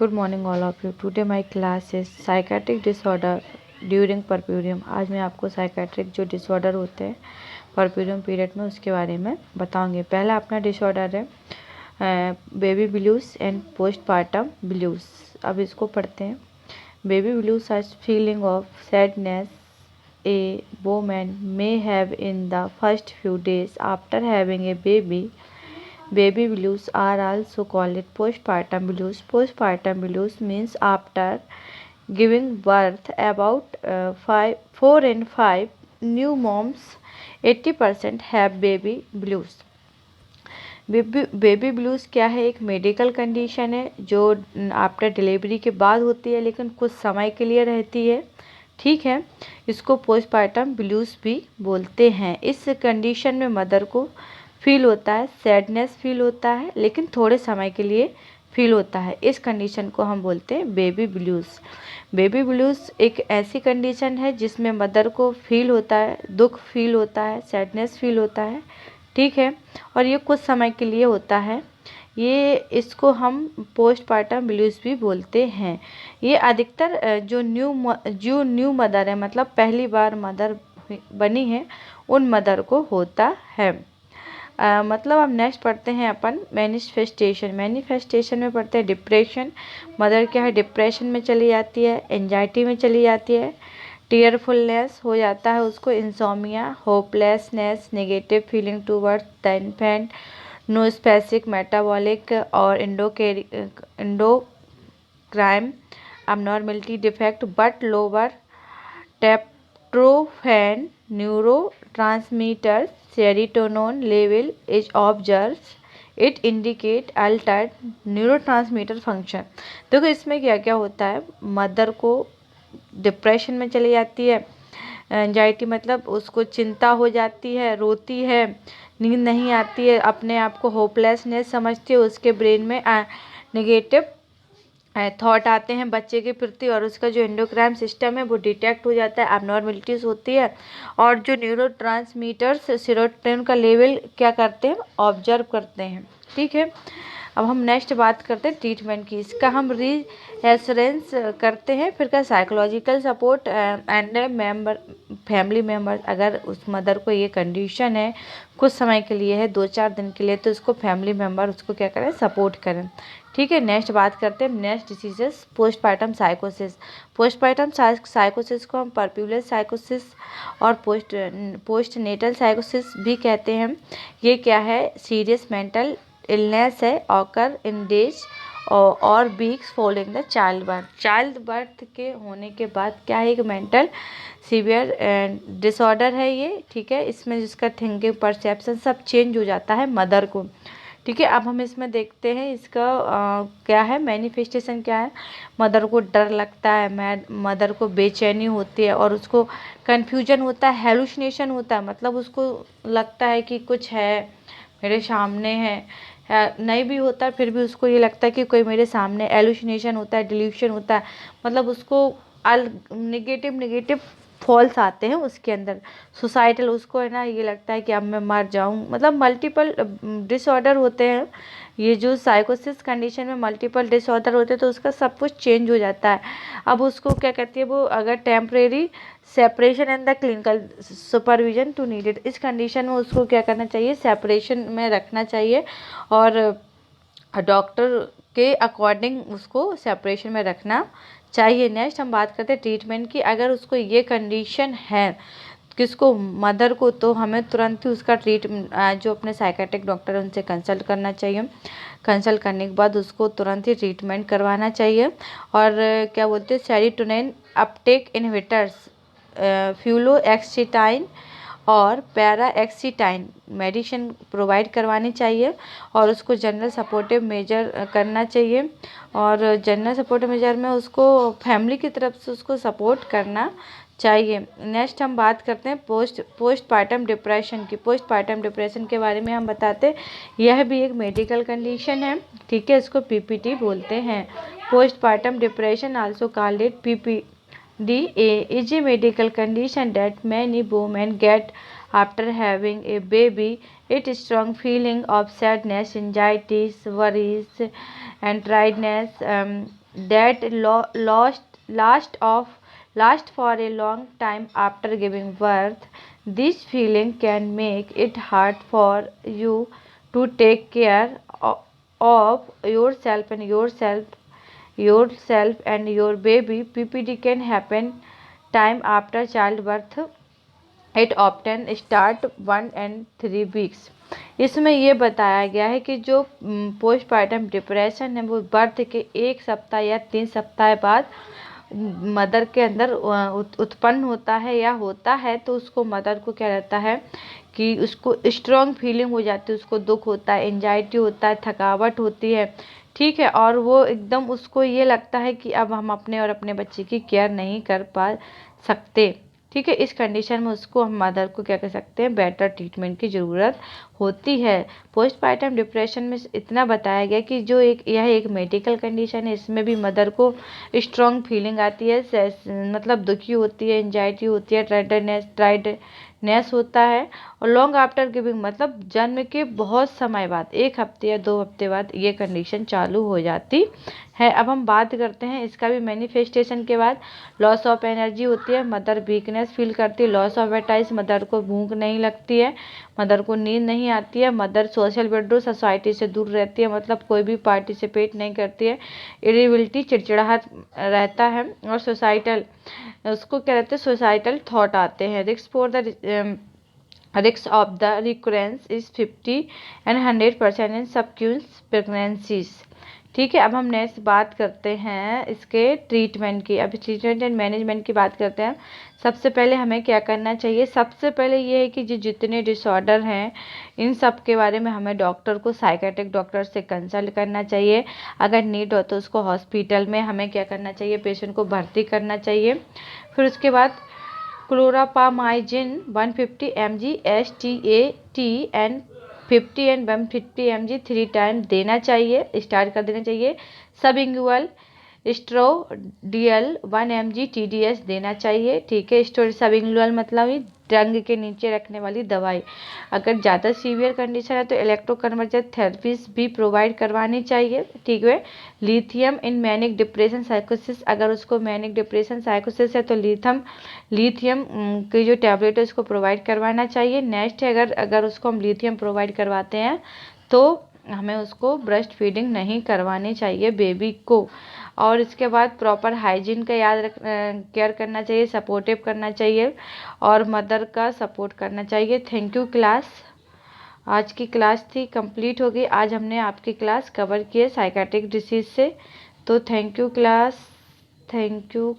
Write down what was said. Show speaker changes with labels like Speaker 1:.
Speaker 1: Good morning all of you. Today my class is psychiatric disorder during puerperium. आज मैं आपको psychiatric जो disorder होते हैं परप्यूरियम पीरियड में उसके बारे में बताऊंगी। पहला अपना डिसऑर्डर है baby blues and postpartum blues. अब इसको पढ़ते हैं। Baby blues are feeling of sadness a woman may have in the first few days after having a baby. Baby blues are also called postpartum blues. Postpartum blues means after giving birth about 4 and 5 new moms 80% have baby blues. Baby blues क्या है? एक medical condition है जो after delivery के बाद होती है, लेकिन कुछ समय के लिए रहती है। ठीक है, इसको पोस्टपार्टम ब्लूज़ भी बोलते हैं। इस कंडीशन में मदर को फील होता है, सैडनेस फील होता है, लेकिन थोड़े समय के लिए फील होता है। इस कंडीशन को हम बोलते हैं बेबी ब्लूज़। बेबी ब्लूज़ एक ऐसी कंडीशन है जिसमें मदर को फील होता है, दुख फील होता है, सैडनेस फील होता है। ठीक है, और ये कुछ समय के लिए होता है। इसको हम पोस्टपार्टम ब्लूज़ भी बोलते हैं। ये अधिकतर जो न्यू मदर है, मतलब पहली बार मदर बनी है, उन मदर को होता है। मतलब अब नेक्स्ट पढ़ते हैं अपन मैनिफेस्टेशन। मैनिफेस्टेशन में पढ़ते हैं डिप्रेशन। मदर क्या है? डिप्रेशन में चली जाती है, एंजाइटी में चली जाती है, टीयरफुलनेस हो जाता है उसको, insomnia, hopelessness, negative feeling towards the infant, no specific metabolic और endocrine abnormality defect but lower tryptophan neurotransmitter serotonin level is observed. It indicate altered neurotransmitter function. देखो इसमें क्या क्या होता है। मदर को डिप्रेशन में चली जाती है, एंजाइटी मतलब उसको चिंता हो जाती है, रोती है, नींद नहीं आती है, अपने आप को होपलेसनेस समझती है, उसके ब्रेन में नेगेटिव थॉट आते हैं बच्चे के प्रति, और उसका जो एंडोक्राइन सिस्टम है वो डिटेक्ट हो जाता है, एबनॉर्मलिटीज़ होती है, और जो न्यूरोट्रांसमीटर्स सेरोटोनिन का लेवल क्या करते हैं? ऑब्जर्व करते हैं। ठीक है, अब हम नेक्स्ट बात करते हैं ट्रीटमेंट की। इसका हम रीएश्योरेंस करते हैं, फिर का psychological support and family member. अगर उस मदर को ये कंडीशन है, कुछ समय के लिए है, 2-4 दिन के लिए, तो उसको फैमिली मेम्बर उसको क्या करें? सपोर्ट करें। ठीक है, नेक्स्ट बात करते हैं नेक्स्ट डिसीजेस पोस्टपार्टम साइकोसिस। पोस्टपार्टम साइकोसिस को हम पर्प्यूलर साइकोसिस और पोस्ट नेटल साइकोसिस भी कहते हैं। ये क्या है? सीरियस मेंटल इलनेस है, ऑकर इन डेज और weeks following the child birth के होने के बाद क्या है? एक मेंटल सीवियर डिसऑर्डर है ये। ठीक है, इसमें जिसका थिंकिंग परसेप्शन सब चेंज हो जाता है मदर को। ठीक है, अब हम इसमें देखते हैं इसका क्या है मैनिफेस्टेशन क्या है। मदर को डर लगता है, मदर को बेचैनी होती है, और उसको कन्फ्यूजन होता है, हेलुसिनेशन होता है, मतलब उसको लगता है कि कुछ है मेरे सामने है, नहीं भी होता है फिर भी उसको ये लगता है कि कोई मेरे सामने, एलुसिनेशन होता है, डिल्यूशन होता है, मतलब उसको नेगेटिव फॉल्स आते हैं उसके अंदर, सुसाइडल, उसको है ना ये लगता है कि अब मैं मर जाऊं, मतलब मल्टीपल डिसऑर्डर होते हैं। ये जो साइकोसिस कंडीशन में मल्टीपल डिसऑर्डर होते हैं तो उसका सब कुछ चेंज हो जाता है। अब उसको क्या कहती है वो, अगर temporary separation and the clinical supervision to needed, इस कंडीशन में उसको क्या करना चाहिए? सेपरेशन में रखना चाहिए, और डॉक्टर के अकॉर्डिंग उसको सेपरेशन में रखना चाहिए। नेक्स्ट हम बात करते हैं ट्रीटमेंट की। अगर उसको ये कंडीशन है किसको? मदर को, तो हमें तुरंत ही उसका जो अपने साइकेट्रिक डॉक्टर है उनसे कंसल्ट करना चाहिए। कंसल्ट करने के बाद उसको तुरंत ही ट्रीटमेंट करवाना चाहिए। और क्या बोलते हैं, सेरोटोनिन अपटेक इनहिबिटर्स, फ्यूलोक्सीटाइन और पैराएक्सीटाइन मेडिसिन प्रोवाइड करवानी चाहिए, और उसको जनरल सपोर्टिव मेजर करना चाहिए, और जनरल सपोर्टिव मेजर में उसको फैमिली की तरफ से उसको सपोर्ट करना चाहिए। नेक्स्ट हम बात करते हैं पोस्टपार्टम डिप्रेशन की। पोस्टपार्टम डिप्रेशन के बारे में हम बताते हैं, यह भी एक मेडिकल कंडीशन है। ठीक है, इसको पीपीटी बोलते हैं। Postpartum depression also called it PPDA is a medical condition that many women get after having a baby. It is strong feeling of sadness, anxieties, worries, and tiredness that last for a long time after giving birth. This feeling can make it hard for you to take care of yourself and your baby. PPD can happen time after childbirth. It often start 1 and 3 weeks. इसमें ये बताया गया है कि जो postpartum depression है वो birth के 1 सप्ताह या 3 सप्ताह बाद मदर के अंदर उत्पन्न होता है या होता है। तो उसको मदर को क्या रहता है कि उसको स्ट्रॉन्ग फीलिंग हो जाती है, उसको दुख होता है, एंजाइटी होता है, थकावट होती है, ठीक है। और वो एकदम उसको ये लगता है कि अब हम अपने और अपने बच्चे की केयर नहीं कर पा सकते, ठीक है। इस कंडीशन में उसको हम मदर को क्या कर सकते हैं, बेटर ट्रीटमेंट की ज़रूरत होती है। पोस्टपार्टम डिप्रेशन में इतना बताया गया कि जो यह एक मेडिकल कंडीशन है, इसमें भी मदर को स्ट्रॉन्ग फीलिंग आती है, मतलब दुखी होती है, एंजाइटी होती है, टायर्डनेस होता है। और लॉन्ग आफ्टर गिविंग मतलब जन्म के बहुत समय बाद, 1 हफ्ते या 2 हफ्ते बाद ये कंडीशन चालू हो जाती है। अब हम बात करते हैं इसका भी मैनिफेस्टेशन के बाद। लॉस ऑफ एनर्जी होती है, मदर वीकनेस फील करती है। लॉस ऑफ एपेटाइट, मदर को भूख नहीं लगती है, मदर को नींद नहीं आती है। मदर सोशल विड्रॉ, सोसाइटी से दूर रहती है, मतलब कोई भी पार्टिसिपेट नहीं करती है। इरिटेबिलिटी, चिड़चिड़ाहट रहता है। और सोसाइटल, उसको क्या रहते हैं, सोसाइटल थॉट आते हैं। Risk of the recurrence is 50 and 100% in subsequent pregnancies, ठीक है। अब हम नेक्स्ट बात करते हैं इसके ट्रीटमेंट की। अभी ट्रीटमेंट एंड मैनेजमेंट की बात करते हैं। सबसे पहले हमें क्या करना चाहिए, सबसे पहले ये है कि जितने डिसऑर्डर हैं इन सब के बारे में हमें डॉक्टर को, साइकेट्रिक डॉक्टर से कंसल्ट करना चाहिए। अगर नीड हो तो उसको हॉस्पिटल में हमें क्या करना चाहिए, पेशेंट को भर्ती करना चाहिए। फिर उसके बाद क्लोरापामाइजिन 150 mg STAT and 50 and 150 mg 3 time देना चाहिए, स्टार्ट कर देना चाहिए। सबइंगुअल स्ट्रोडियल 1 mg TDS देना चाहिए, ठीक है। सबइंगुअल मतलब टंग के नीचे रखने वाली दवाई। अगर ज़्यादा सीवियर कंडीशन है तो इलेक्ट्रोकन्वर्जन थेरेपीज भी प्रोवाइड करवानी चाहिए, ठीक है। लिथियम इन मैनिक डिप्रेशन साइकोसिस, अगर उसको मैनिक डिप्रेशन साइकोसिस है तो लिथियम की जो टैबलेट है उसको प्रोवाइड करवाना चाहिए। नेक्स्ट है, अगर उसको हम लिथियम प्रोवाइड करवाते हैं तो हमें उसको ब्रेस्ट फीडिंग नहीं करवानी चाहिए बेबी को। और इसके बाद प्रॉपर हाइजीन का केयर करना चाहिए, सपोर्टिव करना चाहिए और मदर का सपोर्ट करना चाहिए। थैंक यू क्लास, आज की क्लास थी कंप्लीट हो गई। आज हमने आपकी क्लास कवर की है साइकेट्रिक डिसीज से। तो thank you class, thank you.